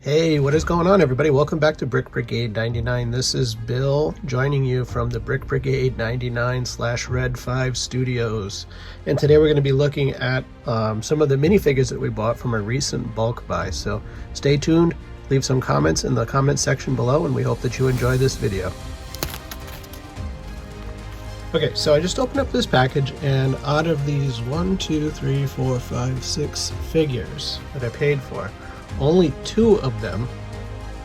Hey, what is going on, everybody? Welcome back to Brick Brigade 99. This is Bill joining you from the Brick Brigade 99/Red 5 studios. And today we're going to be looking at some of the minifigures that we bought from a recent bulk buy. So stay tuned, leave some comments in the comment section below, and we hope that you enjoy this video. Okay, so I just opened up this package, and out of these 6 figures that I paid for, only 2 of them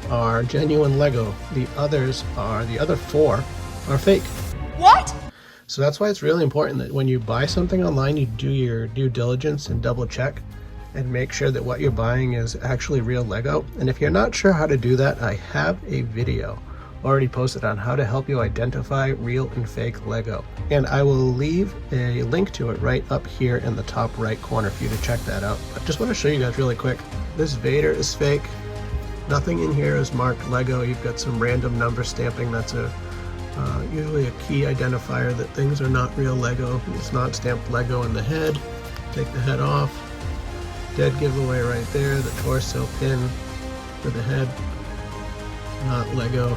are genuine Lego. The other 4 are fake. What? So that's why it's really important that when you buy something online, you do your due diligence and double check and make sure that what you're buying is actually real Lego. And if you're not sure how to do that, I have a video already posted on how to help you identify real and fake Lego. And I will leave a link to it right up here in the top right corner for you to check that out. I just want to show you guys really quick. This Vader is fake. Nothing in here is marked Lego. You've got some random number stamping. That's usually a key identifier that things are not real Lego. It's not stamped Lego in the head. Take the head off. Dead giveaway right there. The torso pin for the head. Not Lego.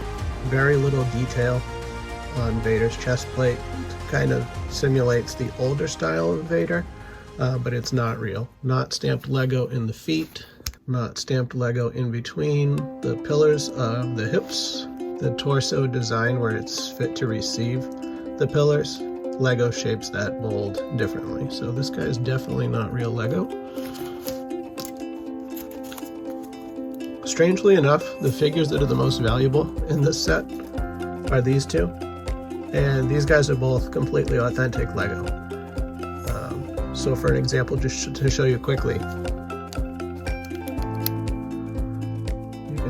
Very little detail on Vader's chest plate. It kind of simulates the older style of Vader, but it's not real. Not stamped Lego in the feet. Not stamped Lego in between the pillars of the hips. The torso design where it's fit to receive the pillars. Lego shapes that mold differently. So this guy is definitely not real Lego. Strangely enough, the figures that are the most valuable in this set are these 2. And these guys are both completely authentic Lego. So for an example, just to show you quickly,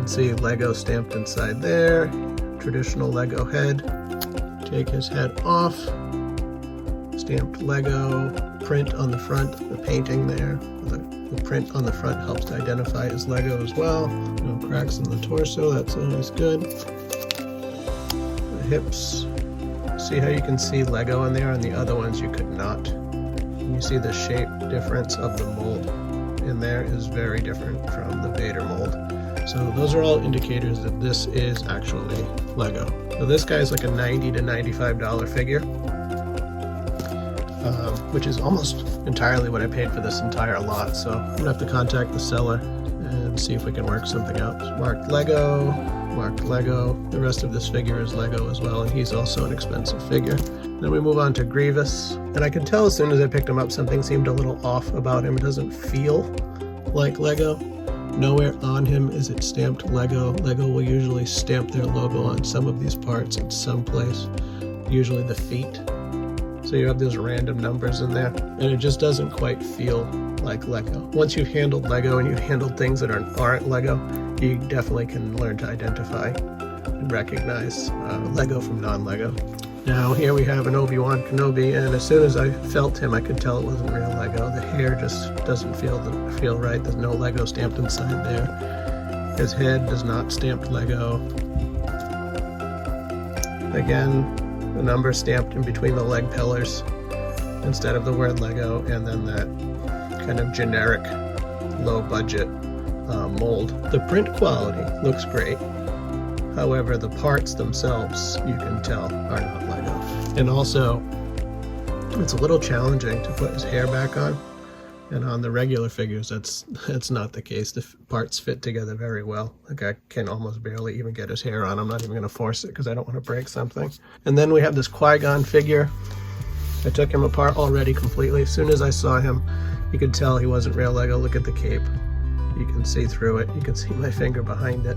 see Lego stamped inside there. Traditional Lego head. Take his head off. Stamped Lego print on the front. The painting there. The print on the front helps to identify as Lego as well. No cracks in the torso. That's always good. The hips. See how you can see Lego on there, and the other ones you could not. And you see the shape difference of the mold in there is very different from the Vader mold. So those are all indicators that this is actually Lego. So this guy is like a $90 to $95 figure, which is almost entirely what I paid for this entire lot. So I'm gonna have to contact the seller and see if we can work something out. Marked Lego, marked Lego. The rest of this figure is Lego as well, and he's also an expensive figure. Then we move on to Grievous, and I could tell as soon as I picked him up something seemed a little off about him. It doesn't feel like Lego. Nowhere on him is it stamped Lego. Lego will usually stamp their logo on some of these parts in some place, usually the feet. So you have those random numbers in there, and it just doesn't quite feel like Lego. Once you've handled Lego and you've handled things that aren't Lego, you definitely can learn to identify and recognize Lego from non-Lego. Now here we have an Obi-Wan Kenobi, and as soon as I felt him, I could tell it wasn't real Lego. The hair just doesn't feel right. There's no Lego stamped inside there. His head does not stamped Lego. Again, the number stamped in between the leg pillars instead of the word Lego, and then that kind of generic low budget mold. The print quality looks great. However, the parts themselves, you can tell, are not Lego. And also, it's a little challenging to put his hair back on. And on the regular figures, that's not the case. The parts fit together very well. Like I can almost barely even get his hair on. I'm not even going to force it because I don't want to break something. And then we have this Qui-Gon figure. I took him apart already completely. As soon as I saw him, you could tell he wasn't real Lego. Look at the cape. You can see through it. You can see my finger behind it.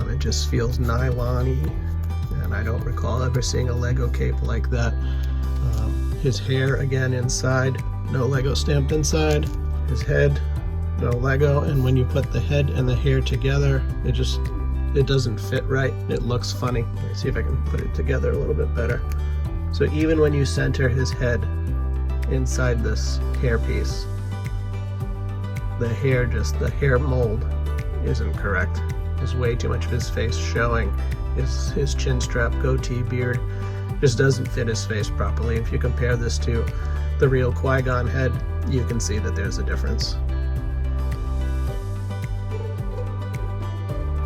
It just feels nylon-y, and I don't recall ever seeing a Lego cape like that. His hair, again, inside, no Lego stamped inside. His head, no Lego, and when you put the head and the hair together, it doesn't fit right. It looks funny. Let me see if I can put it together a little bit better. So even when you center his head inside this hair piece, the hair mold isn't correct. There's way too much of his face showing. His chin strap, goatee, beard just doesn't fit his face properly. If you compare this to the real Qui-Gon head, you can see that there's a difference.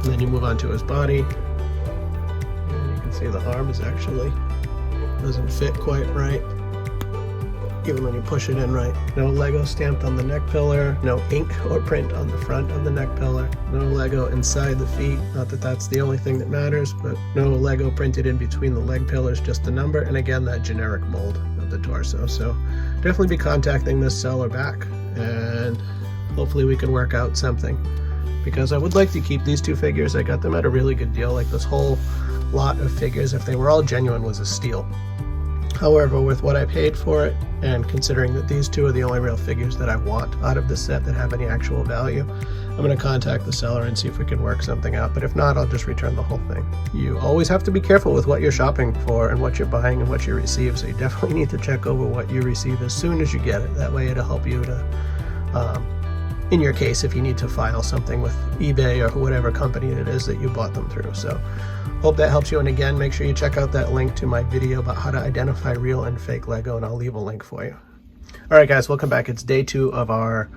then you move on to his body, and you can see the arm is actually doesn't fit quite right, even when you push it in right. No Lego stamped on the neck pillar, no ink or print on the front of the neck pillar, no Lego inside the feet, not that that's the only thing that matters, but no Lego printed in between the leg pillars, just the number, and again that generic mold of the torso. So definitely be contacting this seller back, and hopefully we can work out something, because I would like to keep these two figures. I got them at a really good deal. Like, this whole lot of figures, if they were all genuine, was a steal. However, with what I paid for it, and considering that these two are the only real figures that I want out of the set that have any actual value, I'm going to contact the seller and see if we can work something out. But if not, I'll just return the whole thing. You always have to be careful with what you're shopping for and what you're buying and what you receive, so you definitely need to check over what you receive as soon as you get it. That way it'll help you to, in your case, if you need to file something with eBay or whatever company it is that you bought them through. So hope that helps you, and again, make sure you check out that link to my video about how to identify real and fake Lego, and I'll leave a link for you. Alright guys, welcome back. It's day 2 of our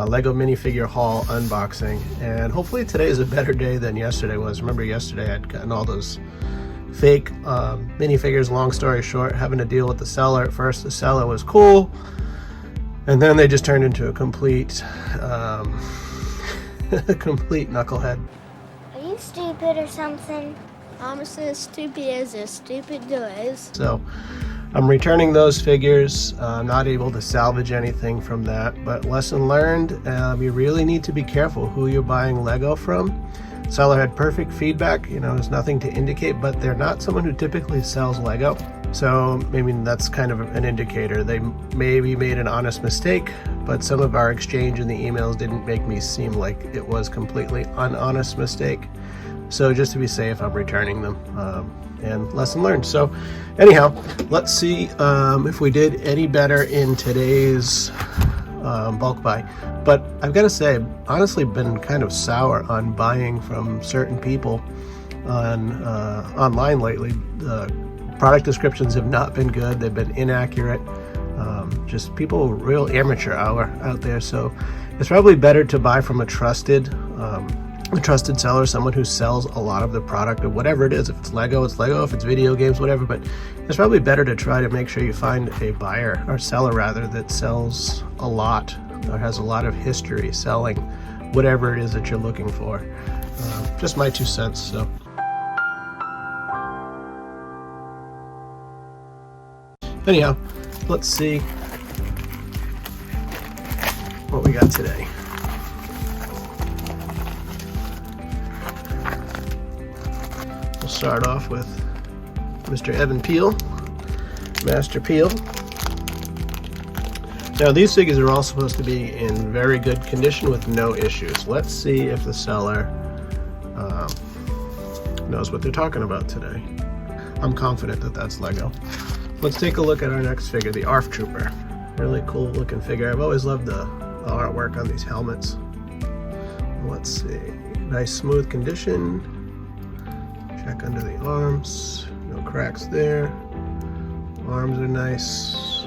Lego minifigure haul unboxing, and hopefully today is a better day than yesterday was. Remember yesterday I'd gotten all those fake minifigures. Long story short, having to deal with the seller. At first the seller was cool, and then they just turned into a complete complete knucklehead. Are you stupid or something? I'm as stupid as stupid does. So I'm returning those figures. I'm not able to salvage anything from that, but lesson learned, you really need to be careful who you're buying Lego from. Seller had perfect feedback, you know, there's nothing to indicate, but they're not someone who typically sells Lego. So, I mean, that's kind of an indicator. They maybe made an honest mistake, but some of our exchange in the emails didn't make me seem like it was completely honest mistake. So just to be safe, I'm returning them, and lesson learned. So anyhow, let's see if we did any better in today's bulk buy. But I've got to say, I've honestly been kind of sour on buying from certain people on online lately. The product descriptions have not been good. They've been inaccurate. Just people, real amateur hour out there. So it's probably better to buy from a trusted seller, someone who sells a lot of the product or whatever it is. If it's Lego, it's Lego. If it's video games, whatever. But it's probably better to try to make sure you find a buyer, or seller rather, that sells a lot or has a lot of history selling whatever it is that you're looking for. Just my 2 cents. So anyhow, let's see what we got today. We'll start off with Mr. Evan Peel, Master Peel. Now these figures are all supposed to be in very good condition with no issues. Let's see if the seller knows what they're talking about today. I'm confident that that's Lego. Let's take a look at our next figure, the ARF Trooper. Really cool looking figure. I've always loved the artwork on these helmets. Let's see. Nice smooth condition. Check under the arms. No cracks there. Arms are nice.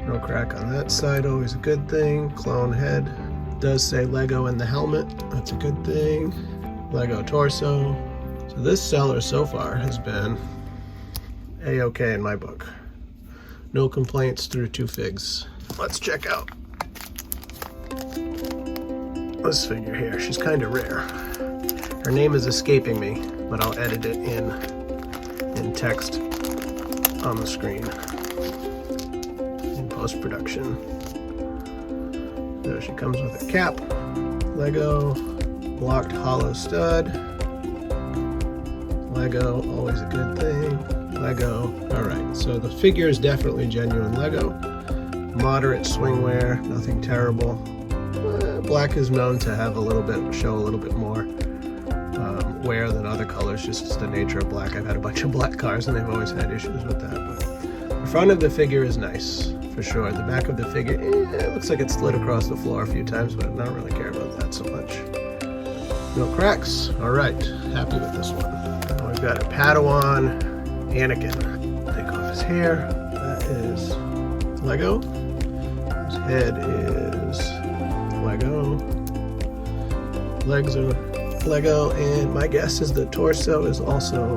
No crack on that side, always a good thing. Clone head. Does say Lego in the helmet. That's a good thing. Lego torso. So this seller so far has been A-okay in my book. No complaints through 2 figs. Let's check out this figure here. She's kind of rare. Her name is escaping me, but I'll edit it in text on the screen in post-production. There she comes with a cap. Lego, blocked hollow stud. Lego, always a good thing. Lego. Alright, so the figure is definitely genuine Lego. Moderate swing wear, nothing terrible. Black is known to have show a little bit more wear than other colors, just the nature of black. I've had a bunch of black cars and they've always had issues with that. But the front of the figure is nice, for sure. The back of the figure, it looks like it slid across the floor a few times, but I don't really care about that so much. No cracks. Alright, happy with this one. Now we've got a Padawan Anakin. Take off his hair. That is Lego. His head is Lego. Legs are Lego, and my guess is the torso is also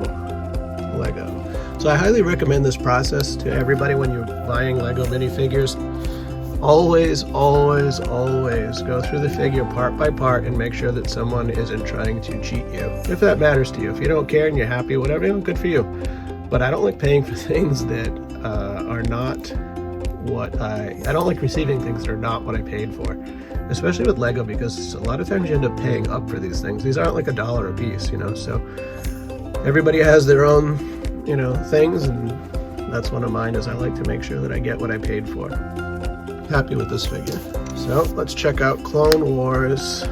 Lego. So I highly recommend this process to everybody when you're buying Lego minifigures. Always, always, always go through the figure part by part and make sure that someone isn't trying to cheat you. If that matters to you. If you don't care and you're happy, whatever, good for you. But I don't like paying for things that are not what I don't like receiving things that are not what I paid for. Especially with Lego, because a lot of times you end up paying up for these things. These aren't like $1 a piece, you know, so everybody has their own, you know, things, and that's one of mine, is I like to make sure that I get what I paid for. Happy with this figure. So let's check out Clone Wars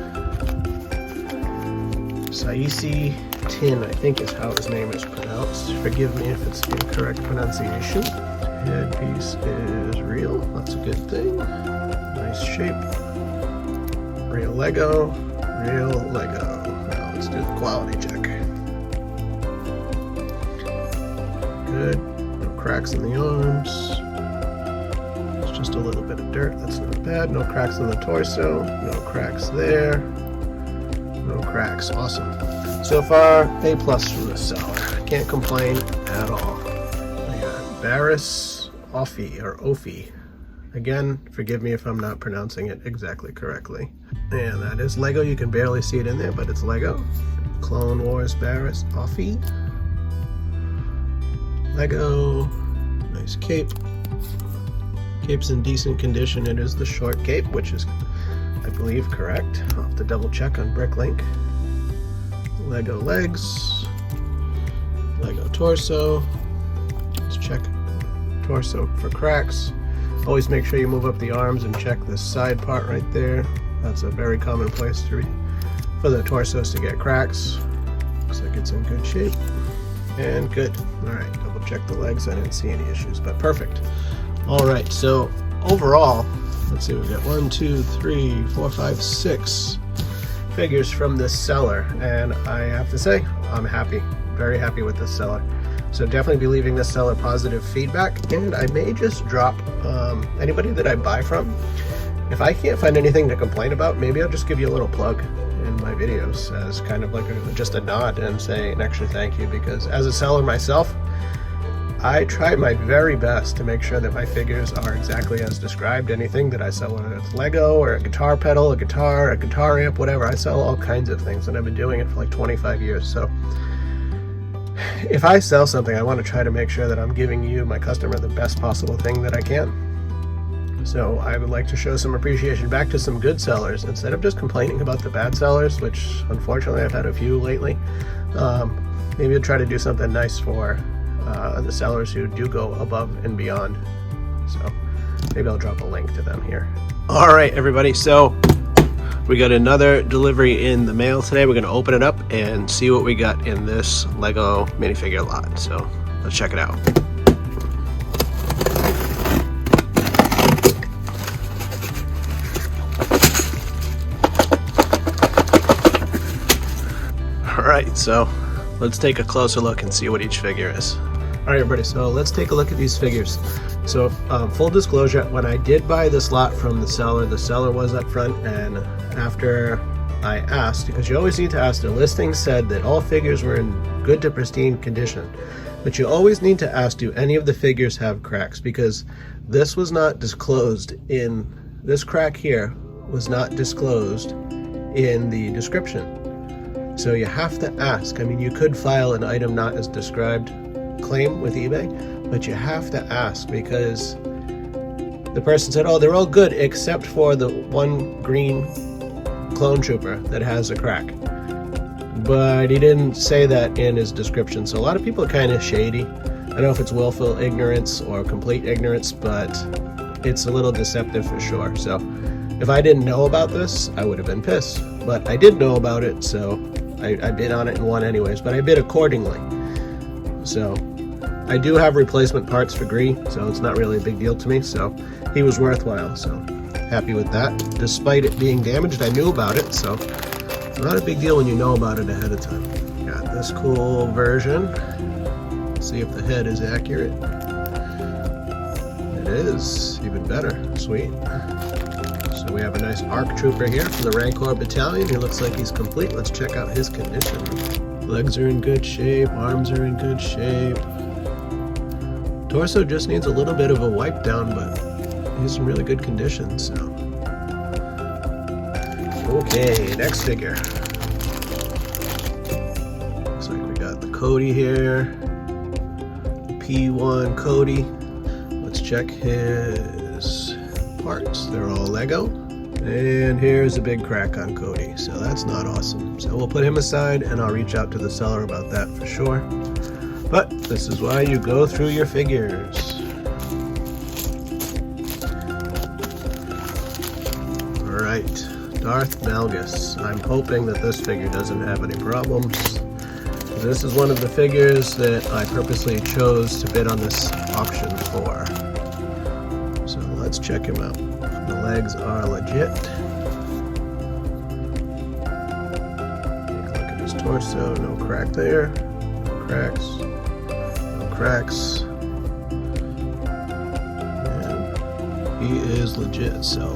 Saisi Tin, I think is how his name is pronounced. Forgive me if it's incorrect pronunciation. Headpiece is real, that's a good thing. Nice shape. Real Lego, real Lego. Now let's do the quality check. Good, no cracks in the arms. Just a little bit of dirt, that's not bad. No cracks in the torso, no cracks there, no cracks. Awesome. So far, A+ from this seller. Can't complain at all. I got Barris Offie, or Ophi. Again, forgive me if I'm not pronouncing it exactly correctly. And that is Lego. You can barely see it in there, but it's Lego. Clone Wars Barris Offie. Lego. Nice cape. Cape's in decent condition. It is the short cape, which is, I believe, correct. I'll have to double check on Bricklink. Lego legs. Lego torso. Let's check torso for cracks. Always make sure you move up the arms and check this side part right there. That's a very common place for the torsos to get cracks. Looks like it's in good shape. And good. Alright, double check the legs. I didn't see any issues, but perfect. Alright, so overall, let's see, we've got 1, 2, 3, 4, 5, 6 figures from this seller, and I have to say, I'm happy, very happy with this seller. So definitely be leaving this seller positive feedback, and I may just drop anybody that I buy from. If I can't find anything to complain about, maybe I'll just give you a little plug in my videos as kind of like just a nod and say an extra thank you, because as a seller myself, I try my very best to make sure that my figures are exactly as described. Anything that I sell, whether it's Lego or a guitar pedal, a guitar amp, whatever, I sell all kinds of things, and I've been doing it for like 25 years. So if I sell something, I want to try to make sure that I'm giving you, my customer, the best possible thing that I can. So I would like to show some appreciation back to some good sellers instead of just complaining about the bad sellers, which unfortunately I've had a few lately. Maybe I'll try to do something nice for the sellers who do go above and beyond. So maybe I'll drop a link to them here. All right, everybody. So we got another delivery in the mail today. We're going to open it up and see what we got in this Lego minifigure lot. So let's check it out. All right, so let's take a closer look and see what each figure is. All right, everybody, so let's take a look at these figures. So full disclosure, when I did buy this lot from the seller was up front, and after I asked, because you always need to ask, the listing said that all figures were in good to pristine condition, but you always need to ask, do any of the figures have cracks? Because this was not disclosed in, this crack here was not disclosed in the description. So you have to ask. I mean, you could file an item not as described claim with eBay, but you have to ask, because the person said, oh, they're all good except for the one green clone trooper that has a crack. But he didn't say that in his description. So a lot of people are kind of shady. I don't know if it's willful ignorance or complete ignorance, but it's a little deceptive for sure. So if I didn't know about this, I would have been pissed. But I did know about it, so I bid on it and won anyways, but I bid accordingly. So I do have replacement parts for Gree, so it's not really a big deal to me. So he was worthwhile, so happy with that. Despite it being damaged, I knew about it, so not a big deal when you know about it ahead of time. Got this cool version. Let's see if the head is accurate. It is, even better. Sweet. So we have a nice ARC trooper here from the Rancor Battalion. He looks like he's complete. Let's check out his condition. Legs are in good shape, arms are in good shape. Torso just needs a little bit of a wipe down, but he's in really good condition, so. Okay, next figure. Looks like we got the Cody here. P1 Cody. Let's check his parts. They're all Lego. And here's a big crack on Cody, so that's not awesome. So we'll put him aside and I'll reach out to the seller about that for sure. But this is why you go through your figures. Alright, Darth Malgus. I'm hoping that this figure doesn't have any problems. This is one of the figures that I purposely chose to bid on this auction for. So let's check him out. The legs are legit. Take a look at his torso. No crack there. No cracks. No cracks. And he is legit. So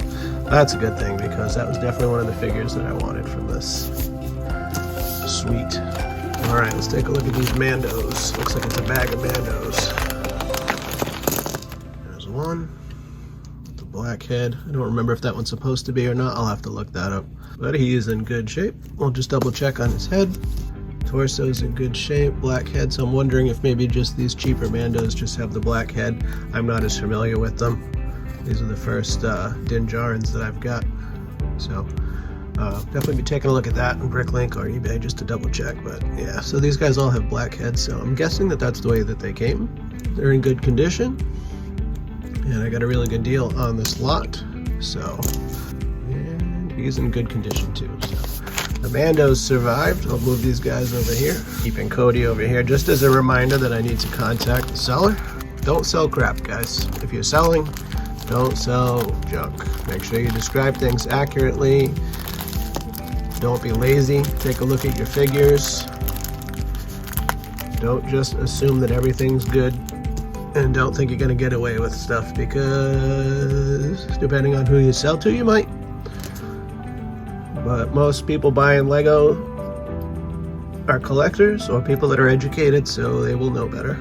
that's a good thing because that was definitely one of the figures that I wanted from this suite. Alright, let's take a look at these Mandos. Looks like it's a bag of Mandos. There's one. The black head. I don't remember if that one's supposed to be or not. I'll have to look that up. But he is in good shape. We'll just double check on his head. Torso's in good shape. Black head. So I'm wondering if maybe just these cheaper Mandos just have the black head. I'm not as familiar with them. These are the first Din Djarin's that I've got. So definitely be taking a look at that on Bricklink or eBay just to double check. But yeah, so these guys all have black heads, so I'm guessing that that's the way that they came. They're in good condition, and I got a really good deal on this lot. So, and he's in good condition too. So the Mandos survived. I'll move these guys over here, keeping Cody over here just as a reminder that I need to contact the seller. Don't sell crap, guys. If you're selling, don't sell junk. Make sure you describe things accurately. Don't be lazy. Take a look at your figures. Don't just assume that everything's good and don't think you're going to get away with stuff, because depending on who you sell to, you might. But most people buying Lego are collectors or people that are educated, so they will know better.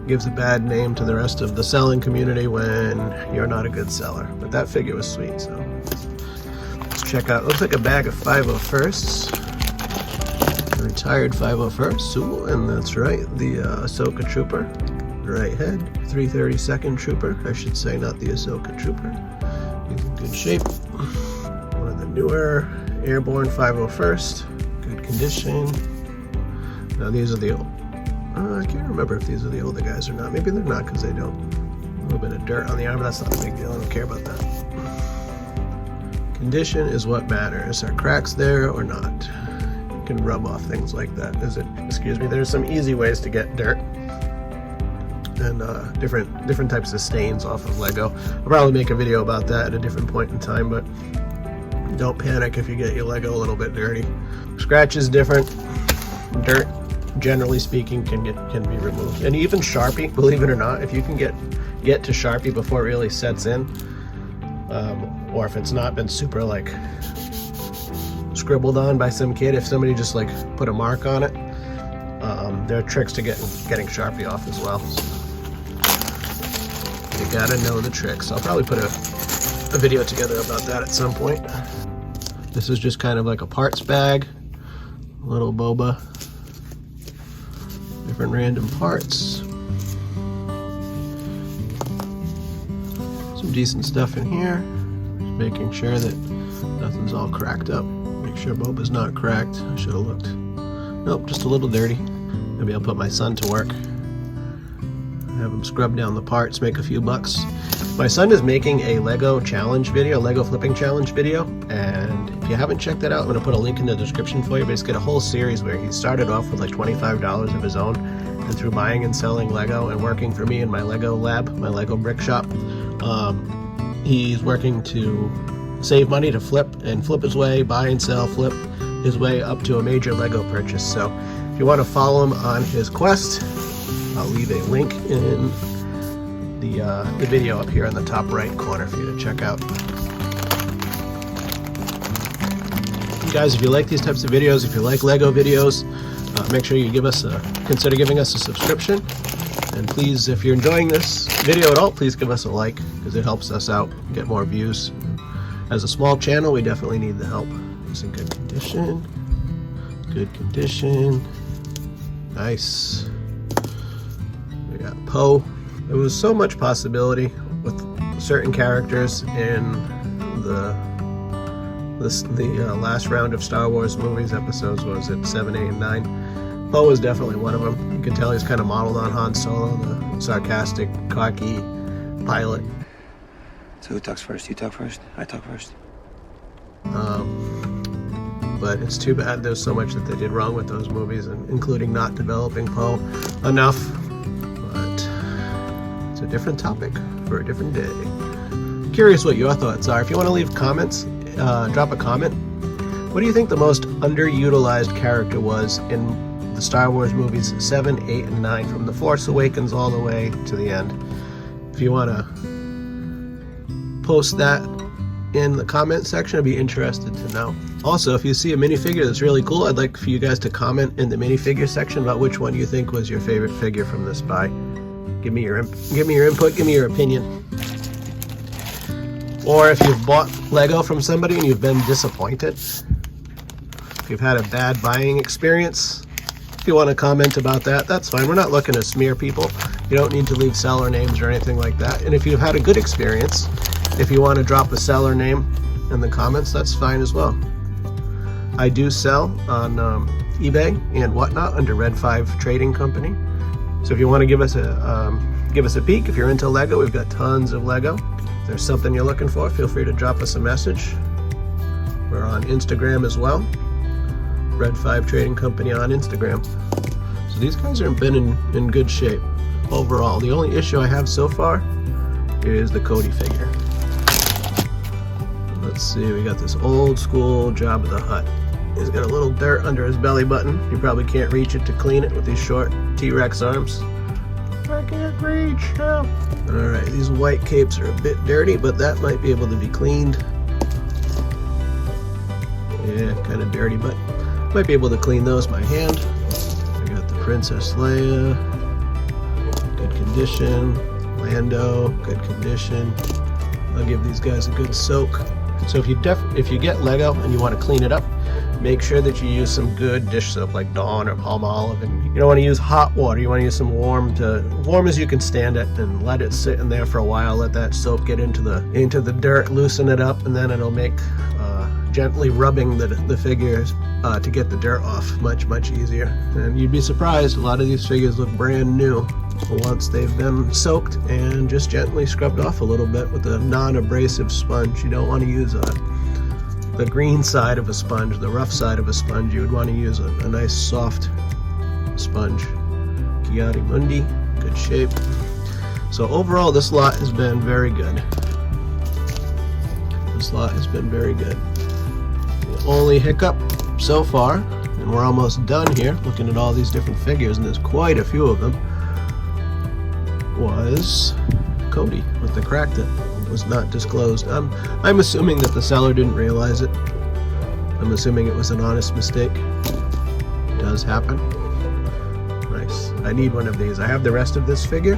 Gives a bad name to the rest of the selling community when you're not a good seller. But that figure was sweet, so check out. Looks like a bag of 501sts. Retired 501st. Ooh, and that's right, the Ahsoka Trooper. Right head. 332nd Trooper, I should say, not the Ahsoka Trooper. He's in good shape. One of the newer Airborne 501st. Good condition. Now these are the old. I can't remember if these are the older guys or not. Maybe they're not because they don't. A little bit of dirt on the arm, but that's not a big deal. I don't care about that. Condition is what matters. Are cracks there or not? You can rub off things like that. Excuse me, there's some easy ways to get dirt and different types of stains off of Lego. I'll probably make a video about that at a different point in time, but don't panic if you get your Lego a little bit dirty. Scratch is different. Dirt, generally speaking, can be removed. And even Sharpie, believe it or not, if you can get to Sharpie before it really sets in, or if it's not been super like scribbled on by some kid, if somebody just like put a mark on it, there are tricks to getting Sharpie off as well. So you gotta know the tricks. I'll probably put a video together about that at some point. This is just kind of like a parts bag, little boba, different random parts. Some decent stuff in here. Just making sure that nothing's all cracked up. Make sure boba's not cracked. I should have looked. Nope, just a little dirty. Maybe I'll put my son to work. Have him scrub down the parts, make a few bucks. My son is making a Lego challenge video, a Lego flipping challenge video, and if you haven't checked that out, I'm going to put a link in the description for you. But he's got a whole series where he started off with like $25 of his own, and through buying and selling Lego and working for me in my Lego lab, my Lego brick shop, he's working to save money to flip his way, buy and sell, flip his way up to a major Lego purchase. So if you want to follow him on his quest, I'll leave a link in the video up here in the top right corner for you to check out. Guys, if you like these types of videos, if you like Lego videos, make sure you consider giving us a subscription. And please, if you're enjoying this video at all, please give us a like, because it helps us out, get more views. As a small channel, we definitely need the help. It's in good condition. Good condition. Nice. We got Poe. There was so much possibility with certain characters in the last round of Star Wars movies, episodes, what was it, 7, 8, and 9. Poe was definitely one of them. You can tell he's kind of modeled on Han Solo, the sarcastic, cocky pilot. So who talks first? You talk first? I talk first? But it's too bad there's so much that they did wrong with those movies, including not developing Poe enough. But it's a different topic for a different day. Curious what your thoughts are. If you want to leave comments, drop a comment. What do you think the most underutilized character was in the Star Wars movies 7, 8, and 9, from The Force Awakens all the way to the end? If you want to post that in the comment section, I'd be interested to know. Also, if you see a minifigure that's really cool, I'd like for you guys to comment in the minifigure section about which one you think was your favorite figure from this buy. Give me your input, give me your opinion. Or if you've bought Lego from somebody and you've been disappointed, if you've had a bad buying experience, if you want to comment about that, that's fine. We're not looking to smear people. You don't need to leave seller names or anything like that. And if you've had a good experience, if you want to drop a seller name in the comments, that's fine as well. I do sell on eBay and whatnot under Red 5 Trading Company. So if you want to give us a peek, if you're into Lego, we've got tons of Lego. If there's something you're looking for, feel free to drop us a message. We're on Instagram as well. Red 5 Trading Company on Instagram. So these guys have been in good shape overall. The only issue I have so far is the Cody figure. Let's see, we got this old school Jabba the Hutt. He's got a little dirt under his belly button. You probably can't reach it to clean it with these short T-Rex arms. I can't reach, help. Alright, these white capes are a bit dirty, but that might be able to be cleaned. Yeah, kind of dirty, but might be able to clean those by hand. I got the Princess Leia, good condition. Lando, good condition. I'll give these guys a good soak. So if you get Lego and you want to clean it up, make sure that you use some good dish soap like Dawn or Palmolive, and you don't want to use hot water. You want to use some warm as you can stand it, and let it sit in there for a while. Let that soap get into the dirt, loosen it up, and then it'll make gently rubbing the figures to get the dirt off much easier. And you'd be surprised, a lot of these figures look brand new once they've been soaked and just gently scrubbed off a little bit with a non-abrasive sponge. You don't want to use the green side of a sponge, the rough side of a sponge. You would want to use a nice soft sponge. Kiari Mundi, good shape. So overall, this lot has been very good. This lot has been very good. The only hiccup so far, and we're almost done here, looking at all these different figures, and there's quite a few of them, was Cody with the crack that was not disclosed. I'm assuming that the seller didn't realize it. I'm assuming it was an honest mistake. It does happen. Nice. I need one of these. I have the rest of this figure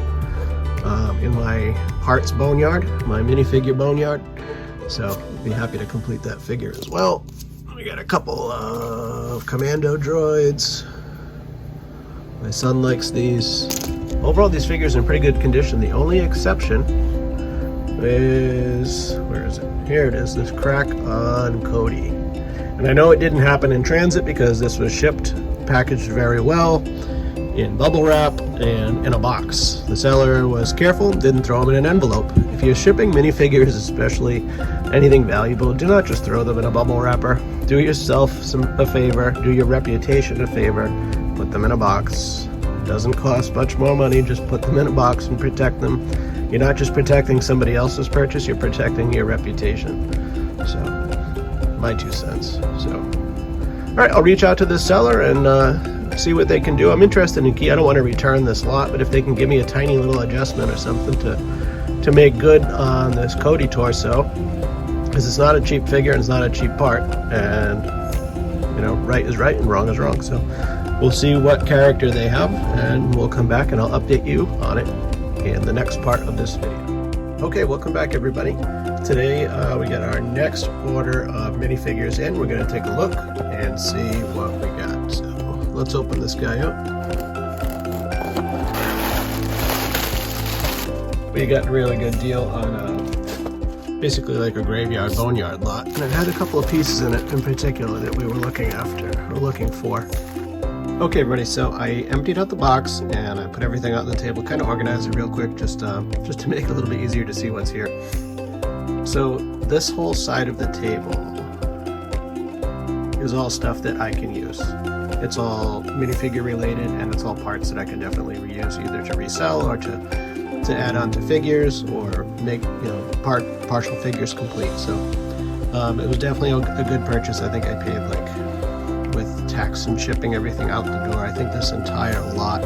in my parts boneyard, my minifigure boneyard. So I'll be happy to complete that figure as well. We got a couple of commando droids. My son likes these. Overall, these figures are in pretty good condition. The only exception is, where is it? Here it is, this crack on Cody. And I know it didn't happen in transit because this was shipped, packaged very well, in bubble wrap and in a box. The seller was careful, didn't throw them in an envelope. If you're shipping minifigures, especially anything valuable, do not just throw them in a bubble wrapper. Do yourself a favor, do your reputation a favor, put them in a box. Doesn't cost much more money, just put them in a box and protect them. You're not just protecting somebody else's purchase, you're protecting your reputation. So, my 2 cents. So, alright, I'll reach out to this seller and see what they can do. I'm interested in key. I don't want to return this lot, but if they can give me a tiny little adjustment or something to make good on this Cody torso, because it's not a cheap figure and it's not a cheap part, and you know, right is right and wrong is wrong. So we'll see what character they have, and we'll come back and I'll update you on it in the next part of this video. Okay, welcome back everybody. Today we got our next order of minifigures in. We're going to take a look and see what we got. So let's open this guy up. We got a really good deal on basically like a graveyard boneyard lot, and it had a couple of pieces in it in particular that we were looking for. Okay everybody, so I emptied out the box and I put everything out on the table, kind of organized it real quick just to make it a little bit easier to see what's here. So this whole side of the table is all stuff that I can use. It's all minifigure related, and it's all parts that I can definitely reuse, either to resell or to add on to figures, or make, you know, partial figures complete. So it was definitely a good purchase. I think I paid, like, with tax and shipping everything out the door, I think this entire lot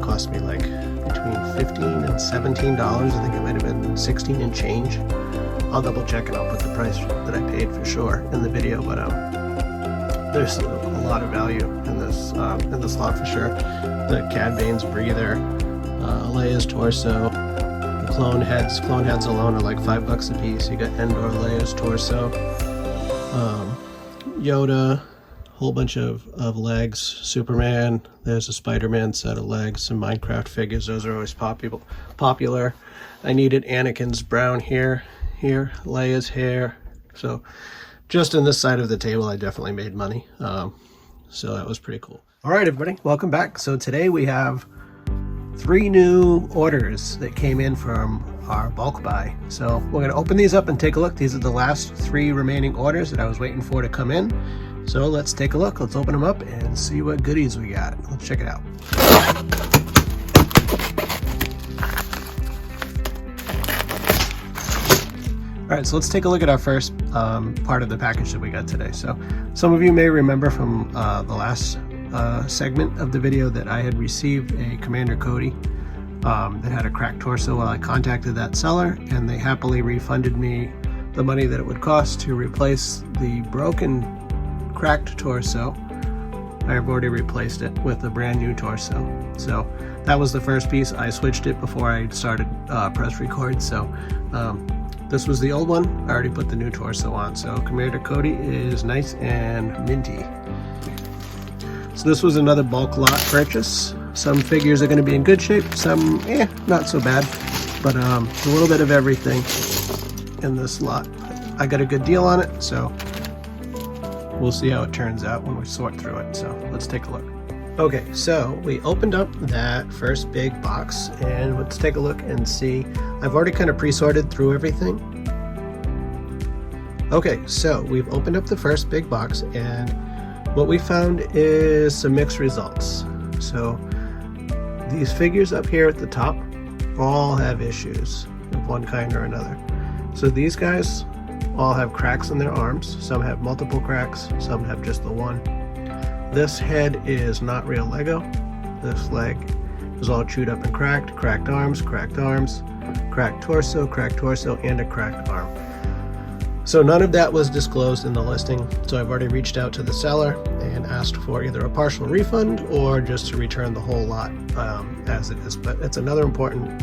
cost me like between $15 and $17. I think it might have been 16 and change. I'll double check and I'll put the price that I paid for sure in the video, but there's a lot of value in this lot for sure. The Cad Bane's breather, Leia's torso, the clone heads alone are like $5 a piece. You got Endor, Leia's torso, Yoda, whole bunch of legs, Superman, there's a Spider-Man set of legs, some Minecraft figures, those are always popular. I needed Anakin's brown hair here, Leia's hair, so just in this side of the table I definitely made money, so that was pretty cool. Alright everybody, welcome back. So today we have 3 new orders that came in from our bulk buy. So we're going to open these up and take a look. These are the last 3 remaining orders that I was waiting for to come in. So let's take a look. Let's open them up and see what goodies we got. Let's check it out. Alright, so let's take a look at our first part of the package that we got today. So some of you may remember from the last segment of the video that I had received a Commander Cody that had a cracked torso. Well, I contacted that seller and they happily refunded me the money that it would cost to replace the broken cracked torso. I have already replaced it with a brand new torso. So that was the first piece. I switched it before I started press record. So this was the old one. I already put the new torso on. So Commander Cody is nice and minty. So this was another bulk lot purchase. Some figures are going to be in good shape, some not so bad, but a little bit of everything in this lot. I got a good deal on it, so we'll see how it turns out when we sort through it. So let's take a look. Okay, so we opened up that first big box and let's take a look and see. I've already kind of pre-sorted through everything. Okay, so we've opened up the first big box and what we found is some mixed results. So these figures up here at the top all have issues of one kind or another. So these guys all have cracks in their arms. Some have multiple cracks, some have just the one. This head is not real Lego. This leg is all chewed up and cracked. Cracked arms, cracked torso, and a cracked arm. So none of that was disclosed in the listing, so I've already reached out to the seller and asked for either a partial refund or just to return the whole lot as it is. But it's another important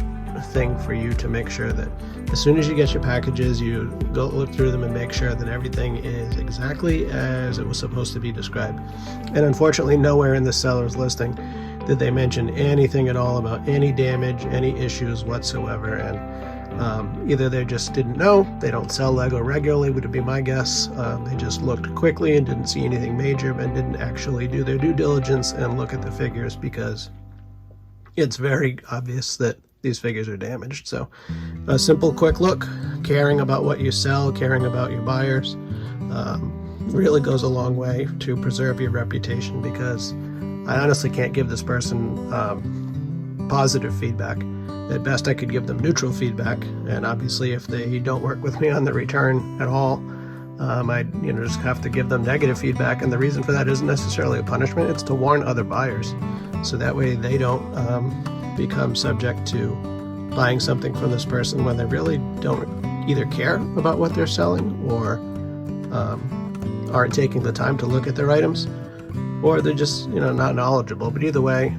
thing for you to make sure that as soon as you get your packages, you go look through them and make sure that everything is exactly as it was supposed to be described. And unfortunately, nowhere in the seller's listing did they mention anything at all about any damage, any issues whatsoever. And either they just didn't know, they don't sell Lego regularly, would be my guess. They just looked quickly and didn't see anything major, but didn't actually do their due diligence and look at the figures, because it's very obvious that these figures are damaged. So a simple quick look, caring about what you sell, caring about your buyers, really goes a long way to preserve your reputation, because I honestly can't give this person positive feedback. At best, I could give them neutral feedback, and obviously if they don't work with me on the return at all, I just have to give them negative feedback, and the reason for that isn't necessarily a punishment. It's to warn other buyers, so that way they don't become subject to buying something from this person when they really don't either care about what they're selling, or aren't taking the time to look at their items, or they're just not knowledgeable. But either way,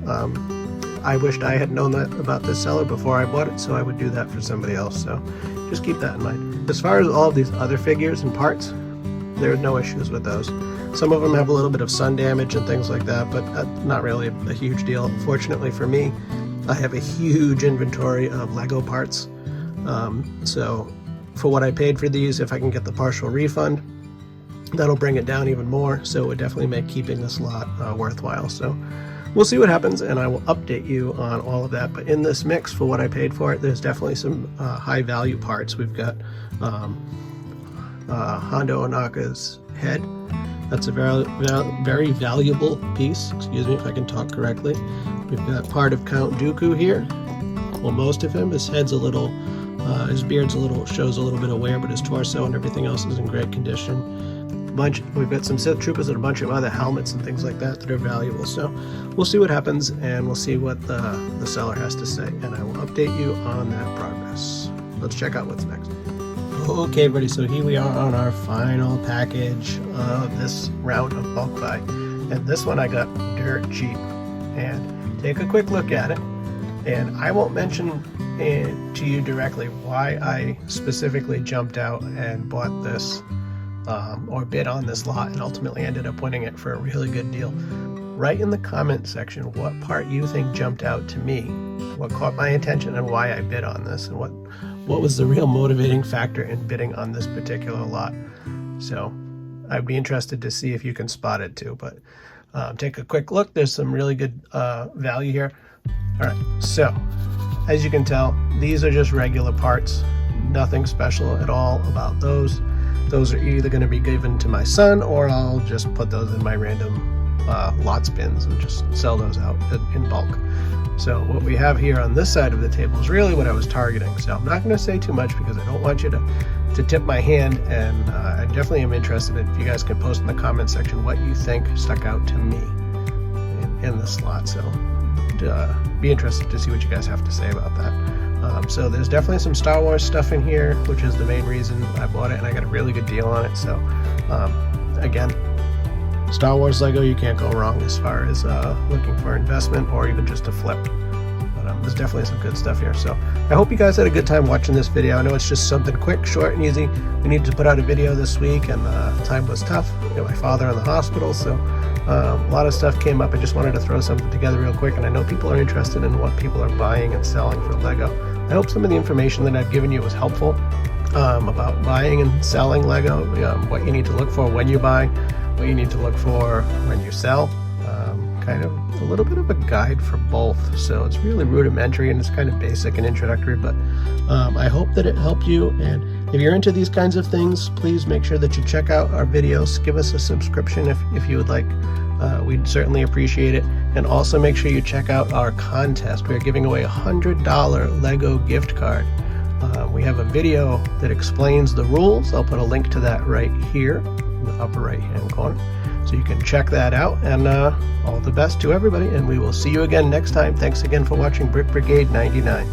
I wished I had known that about this seller before I bought it, so I would do that for somebody else. So just keep that in mind. As far as all of these other figures and parts, there are no issues with those. Some of them have a little bit of sun damage and things like that, but not really a huge deal. Fortunately for me, I have a huge inventory of Lego parts. So for what I paid for these, if I can get the partial refund, that'll bring it down even more. So it would definitely make keeping this lot worthwhile. So we'll see what happens, and I will update you on all of that. But in this mix, for what I paid for it, there's definitely some high value parts. We've got Hondo Onaka's head. That's a very valuable piece. Excuse me if I can talk correctly. We've got part of Count Dooku here. Well, most of him. His head's a little, his beard's shows a little bit of wear, but his torso and everything else is in great condition. We've got some Sith troopers and a bunch of other helmets and things like that are valuable. So we'll see what happens, and we'll see what the seller has to say, and I will update you on that progress. Let's check out what's next. Okay, everybody, so here we are on our final package of this round of bulk buy, and this one I got dirt cheap. And take a quick look at it, and I won't mention to you directly why I specifically jumped out and bought this or bid on this lot and ultimately ended up winning it for a really good deal. Write in the comment section what part you think jumped out to me, what caught my attention, and why I bid on this, and what was the real motivating factor in bidding on this particular lot. So I'd be interested to see if you can spot it too. But take a quick look. There's some really good value here. All right, so as you can tell, these are just regular parts. Nothing special at all about those. Those are either going to be given to my son, or I'll just put those in my random lot spins and just sell those out in bulk. So what we have here on this side of the table is really what I was targeting. So I'm not going to say too much because I don't want you to tip my hand, and I definitely am interested if you guys can post in the comment section what you think stuck out to me in this lot. So be interested to see what you guys have to say about that. So there's definitely some Star Wars stuff in here, which is the main reason I bought it, and I got a really good deal on it. So again, Star Wars Lego, you can't go wrong as far as looking for investment or even just a flip. But there's definitely some good stuff here. So I hope you guys had a good time watching this video. I know it's just something quick, short, and easy. We needed to put out a video this week, and time was tough. My father in the hospital, so a lot of stuff came up. I just wanted to throw something together real quick, and I know people are interested in what people are buying and selling for Lego. I hope some of the information that I've given you was helpful about buying and selling Lego, what you need to look for when you buy, what you need to look for when you sell, kind of a little bit of a guide for both. So it's really rudimentary and it's kind of basic and introductory, but I hope that it helped you. And if you're into these kinds of things, please make sure that you check out our videos. Give us a subscription if you would like. We'd certainly appreciate it. And also make sure you check out our contest. We're giving away a $100 Lego gift card. We have a video that explains the rules. I'll put a link to that right here in the upper right hand corner, so you can check that out. And all the best to everybody, and we will see you again next time. Thanks again for watching Brick Brigade 99.